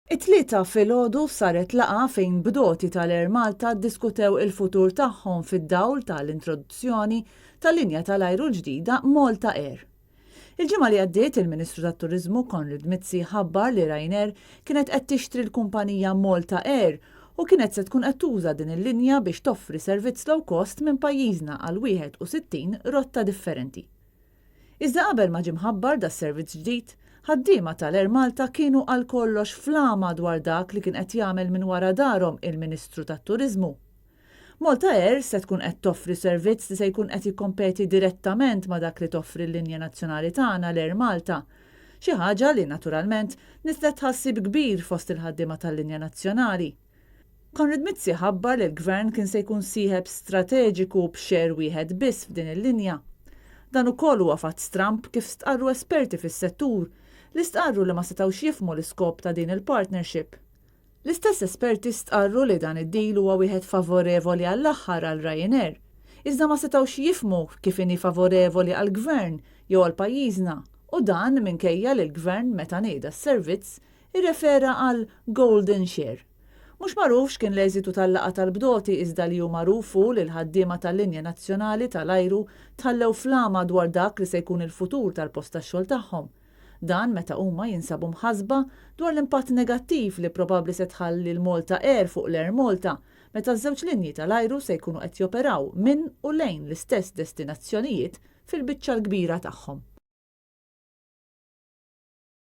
It-tlieta filgħodu saret laqgħa fejn bdoti tal-Air Malta ddiskutew il-futur tagħhom fid-dawl tal-introduzzjoni tal-linja tal-ajru l-ġdida Malta Air. Il-ġimgħa li għaddiet il-Ministru tat-Turiżmu Konrad Mizzi ħabbar li Ryanair kienet qed tixtri l-kumpanija Malta Air u kienet se tkun qed tuża din il-linja biex toffri servizz low cost minn pajjiżna għal 61 rotta differenti. Iżda qabel ma ġie mħabbar da servizz ġdid, ħaddiema tal-Air Malta kienu għal kollox flama dwar dak li kien qed jagħmel minn wara darhom il-Ministru tat-Turiżmu. Malta Air se tkun qed toffri servizz li se jkun qed jikkompeti direttament ma' dak li toffri l-linja nazzjonali tagħna l-Air Malta. Xi ħaġa li naturalment nislet tħassib kbir fost il-ħaddiema tal-linja nazzjonali. Konrad Mizzi ħabbar li l-Gvern kien se jkun sieħeb strateġiku b'xer wieħed biss f'din il-linja. Dan ukoll huwa fatt stramp kif stqarru esperti fis-settur li stqarru li ma setgħux jifhmu l-iskop ta' din il-partnership. L-istess esperti stqarru li dan id-deal huwa wieħed favorevoli għall-aħħar għal Ryanair, iżda ma setgħux jifhmu kif inhi favorevoli għall-Gvern jew għal pajjiżna u dan minkejja li l-Gvern meta ngħida s-servizz irrefera għal Golden Share. Mhux magħruf x'kien l-eżitu tal-laqgħa tal-bdoti iżda li hu magħrufu li l-ħaddiema tal-linja nazzjonali tal-ajru tħallew flama dwar dak li se jkun il-futur tal-post tax-xogħol tagħhom. Dan meta huma jinsabu mħasba dwar l-impatt negattiv li probabbli se tħalli l-Malta Air fuq l-Air Malta meta ż-żewġ linji tal-ajru se jkunu qed joperaw minn u lejn l-istess destinazzjonijiet fil-biċċa l-kbira tagħhom.